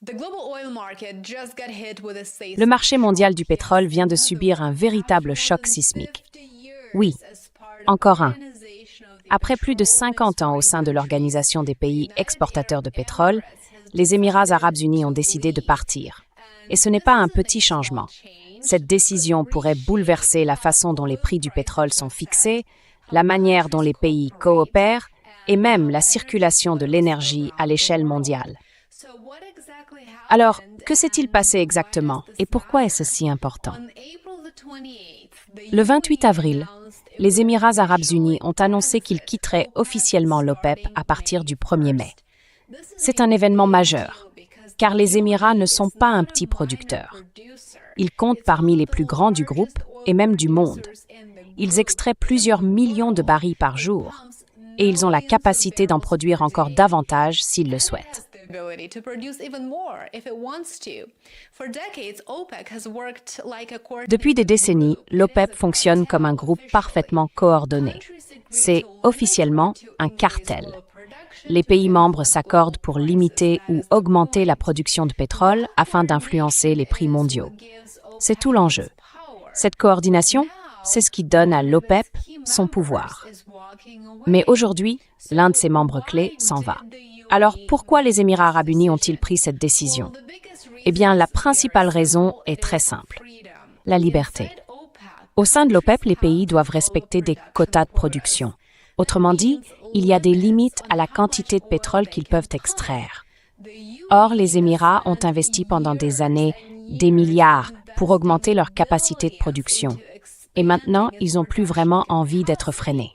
Le marché mondial du pétrole vient de subir un véritable choc sismique. Oui, encore un. Après plus de 50 ans au sein de l'Organisation des pays exportateurs de pétrole, les Émirats arabes unis ont décidé de partir. Et ce n'est pas un petit changement. Cette décision pourrait bouleverser la façon dont les prix du pétrole sont fixés, la manière dont les pays coopèrent et même la circulation de l'énergie à l'échelle mondiale. Alors, que s'est-il passé exactement et pourquoi est-ce si important? Le 28 avril, les Émirats arabes unis ont annoncé qu'ils quitteraient officiellement l'OPEP à partir du 1er mai. C'est un événement majeur, car les Émirats ne sont pas un petit producteur. Ils comptent parmi les plus grands du groupe et même du monde. Ils extraient plusieurs millions de barils par jour et ils ont la capacité d'en produire encore davantage s'ils le souhaitent. Depuis des décennies, l'OPEP fonctionne comme un groupe parfaitement coordonné. C'est officiellement un cartel. Les pays membres s'accordent pour limiter ou augmenter la production de pétrole afin d'influencer les prix mondiaux. C'est tout l'enjeu. Cette coordination, c'est ce qui donne à l'OPEP son pouvoir. Mais aujourd'hui, l'un de ses membres clés s'en va. Alors, pourquoi les Émirats arabes unis ont-ils pris cette décision? Eh bien, la principale raison est très simple. La liberté. Au sein de l'OPEP, les pays doivent respecter des quotas de production. Autrement dit, il y a des limites à la quantité de pétrole qu'ils peuvent extraire. Or, les Émirats ont investi pendant des années des milliards pour augmenter leur capacité de production. Et maintenant, ils n'ont plus vraiment envie d'être freinés.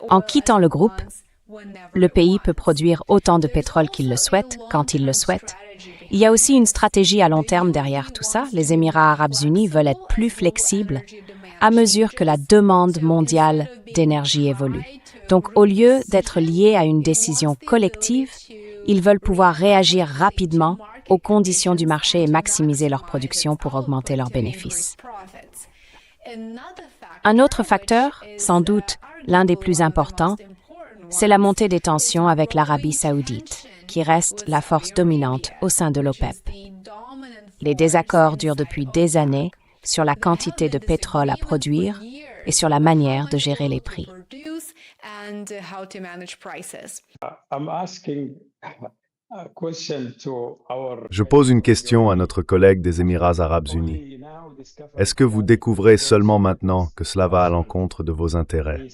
En quittant le groupe, le pays peut produire autant de pétrole qu'il le souhaite, quand il le souhaite. Il y a aussi une stratégie à long terme derrière tout ça. Les Émirats arabes unis veulent être plus flexibles à mesure que la demande mondiale d'énergie évolue. Donc, au lieu d'être liés à une décision collective, ils veulent pouvoir réagir rapidement aux conditions du marché et maximiser leur production pour augmenter leurs bénéfices. Un autre facteur, sans doute l'un des plus importants, c'est la montée des tensions avec l'Arabie saoudite, qui reste la force dominante au sein de l'OPEP. Les désaccords durent depuis des années sur la quantité de pétrole à produire et sur la manière de gérer les prix. Je pose une question à notre collègue des Émirats arabes unis. Est-ce que vous découvrez seulement maintenant que cela va à l'encontre de vos intérêts?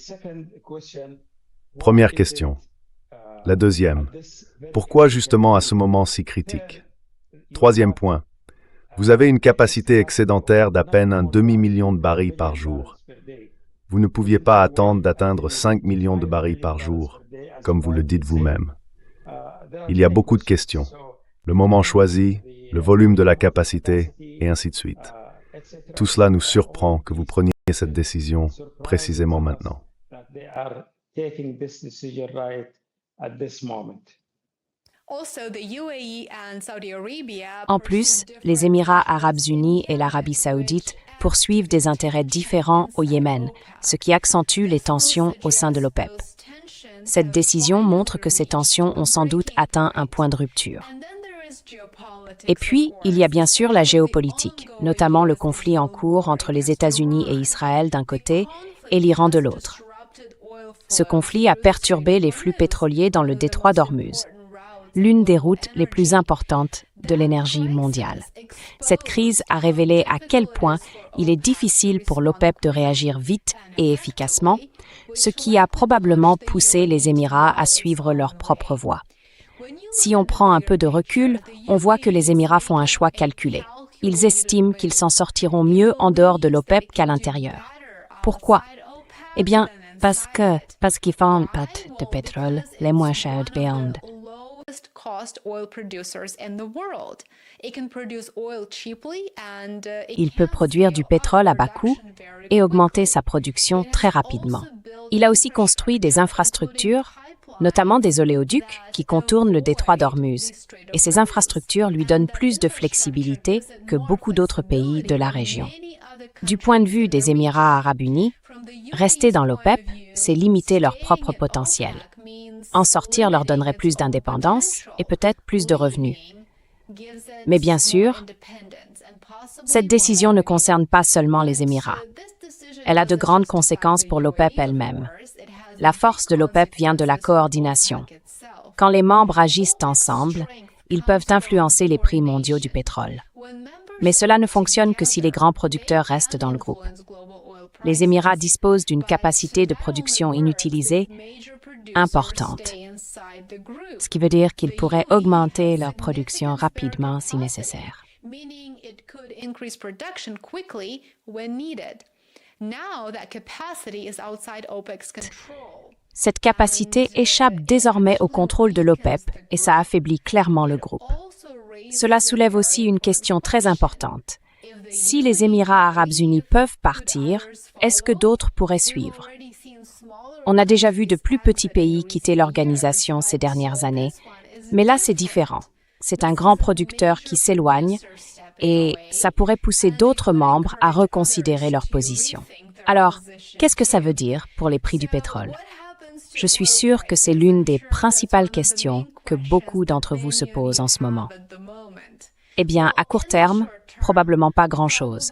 Première question. La deuxième. Pourquoi justement à ce moment si critique? Troisième point. Vous avez une capacité excédentaire d'à peine un demi-million de barils par jour. Vous ne pouviez pas attendre d'atteindre 5 millions de barils par jour, comme vous le dites vous-même. Il y a beaucoup de questions. Le moment choisi, le volume de la capacité, et ainsi de suite. Tout cela nous surprend que vous preniez cette décision précisément maintenant. En plus, les Émirats arabes unis et l'Arabie saoudite poursuivent des intérêts différents au Yémen, ce qui accentue les tensions au sein de l'OPEP. Cette décision montre que ces tensions ont sans doute atteint un point de rupture. Et puis, il y a bien sûr la géopolitique, notamment le conflit en cours entre les États-Unis et Israël d'un côté et l'Iran de l'autre. Ce conflit a perturbé les flux pétroliers dans le détroit d'Ormuz, l'une des routes les plus importantes de l'énergie mondiale. Cette crise a révélé à quel point il est difficile pour l'OPEP de réagir vite et efficacement, ce qui a probablement poussé les Émirats à suivre leur propre voie. Si on prend un peu de recul, on voit que les Émirats font un choix calculé. Ils estiment qu'ils s'en sortiront mieux en dehors de l'OPEP qu'à l'intérieur. Pourquoi? Eh bien, parce qu'ils font pas de pétrole les moins chers du monde. Il peut produire du pétrole à bas coût et augmenter sa production très rapidement. Il a aussi construit des infrastructures, notamment des oléoducs qui contournent le détroit d'Ormuz. Et ces infrastructures lui donnent plus de flexibilité que beaucoup d'autres pays de la région. Du point de vue des Émirats arabes unis, rester dans l'OPEP, c'est limiter leur propre potentiel. En sortir leur donnerait plus d'indépendance et peut-être plus de revenus. Mais bien sûr, cette décision ne concerne pas seulement les Émirats. Elle a de grandes conséquences pour l'OPEP elle-même. La force de l'OPEP vient de la coordination. Quand les membres agissent ensemble, ils peuvent influencer les prix mondiaux du pétrole. Mais cela ne fonctionne que si les grands producteurs restent dans le groupe. Les Émirats disposent d'une capacité de production inutilisée importante, ce qui veut dire qu'ils pourraient augmenter leur production rapidement si nécessaire. Cette capacité échappe désormais au contrôle de l'OPEP et ça affaiblit clairement le groupe. Cela soulève aussi une question très importante. Si les Émirats arabes unis peuvent partir, est-ce que d'autres pourraient suivre? On a déjà vu de plus petits pays quitter l'organisation ces dernières années, mais là c'est différent. C'est un grand producteur qui s'éloigne et ça pourrait pousser d'autres membres à reconsidérer leur position. Alors, qu'est-ce que ça veut dire pour les prix du pétrole? Je suis sûre que c'est l'une des principales questions que beaucoup d'entre vous se posent en ce moment. Eh bien, à court terme, probablement pas grand-chose.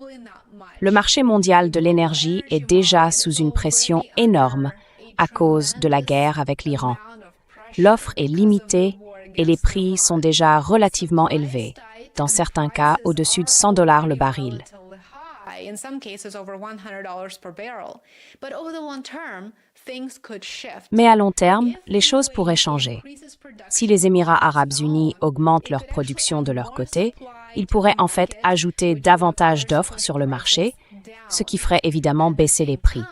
Le marché mondial de l'énergie est déjà sous une pression énorme à cause de la guerre avec l'Iran. L'offre est limitée et les prix sont déjà relativement élevés, dans certains cas au-dessus de $100 le baril. Mais à long terme, les choses pourraient changer. Si les Émirats arabes unis augmentent leur production de leur côté, ils pourraient en fait ajouter davantage d'offres sur le marché, ce qui ferait évidemment baisser les prix.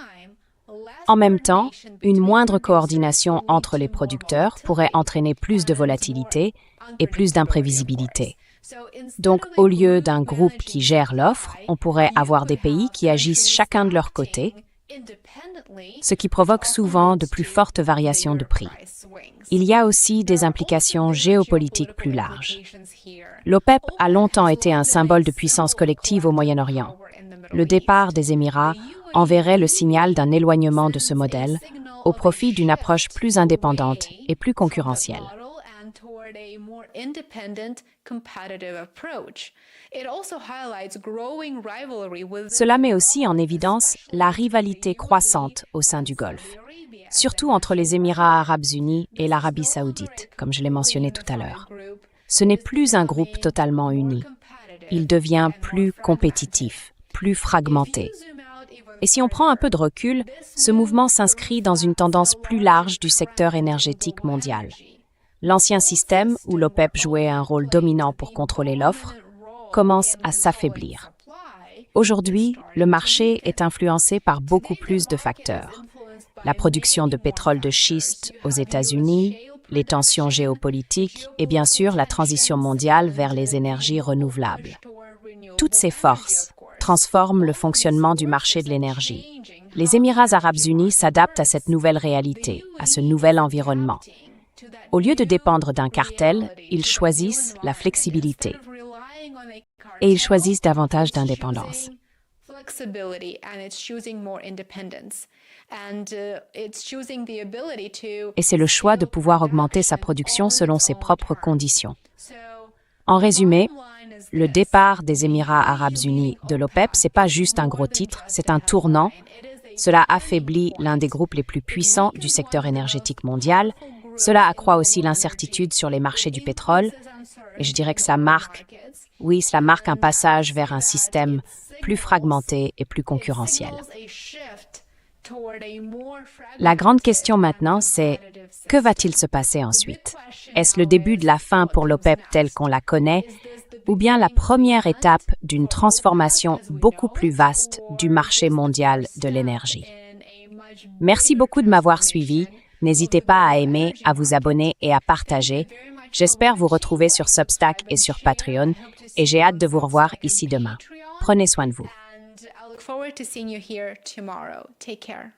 En même temps, une moindre coordination entre les producteurs pourrait entraîner plus de volatilité et plus d'imprévisibilité. Donc, au lieu d'un groupe qui gère l'offre, on pourrait avoir des pays qui agissent chacun de leur côté, ce qui provoque souvent de plus fortes variations de prix. Il y a aussi des implications géopolitiques plus larges. L'OPEP a longtemps été un symbole de puissance collective au Moyen-Orient. Le départ des Émirats enverrait le signal d'un éloignement de ce modèle au profit d'une approche plus indépendante et plus concurrentielle. Cela met aussi en évidence la rivalité croissante au sein du Golfe, surtout entre les Émirats arabes unis et l'Arabie saoudite, comme je l'ai mentionné tout à l'heure. Ce n'est plus un groupe totalement uni. Il devient plus compétitif, plus fragmenté. Et si on prend un peu de recul, ce mouvement s'inscrit dans une tendance plus large du secteur énergétique mondial. L'ancien système, où l'OPEP jouait un rôle dominant pour contrôler l'offre, commence à s'affaiblir. Aujourd'hui, le marché est influencé par beaucoup plus de facteurs. La production de pétrole de schiste aux États-Unis, les tensions géopolitiques et bien sûr la transition mondiale vers les énergies renouvelables. Toutes ces forces transforment le fonctionnement du marché de l'énergie. Les Émirats arabes unis s'adaptent à cette nouvelle réalité, à ce nouvel environnement. Au lieu de dépendre d'un cartel, ils choisissent la flexibilité et ils choisissent davantage d'indépendance. Et c'est le choix de pouvoir augmenter sa production selon ses propres conditions. En résumé, le départ des Émirats arabes unis de l'OPEP, c'est pas juste un gros titre, c'est un tournant. Cela affaiblit l'un des groupes les plus puissants du secteur énergétique mondial. Cela accroît aussi l'incertitude sur les marchés du pétrole. Et je dirais que cela marque un passage vers un système plus fragmenté et plus concurrentiel. La grande question maintenant, c'est que va-t-il se passer ensuite? Est-ce le début de la fin pour l'OPEP telle qu'on la connaît, ou bien la première étape d'une transformation beaucoup plus vaste du marché mondial de l'énergie? Merci beaucoup de m'avoir suivi. N'hésitez pas à aimer, à vous abonner et à partager. J'espère vous retrouver sur Substack et sur Patreon et j'ai hâte de vous revoir ici demain. Prenez soin de vous. I look forward to seeing you here tomorrow. Take care.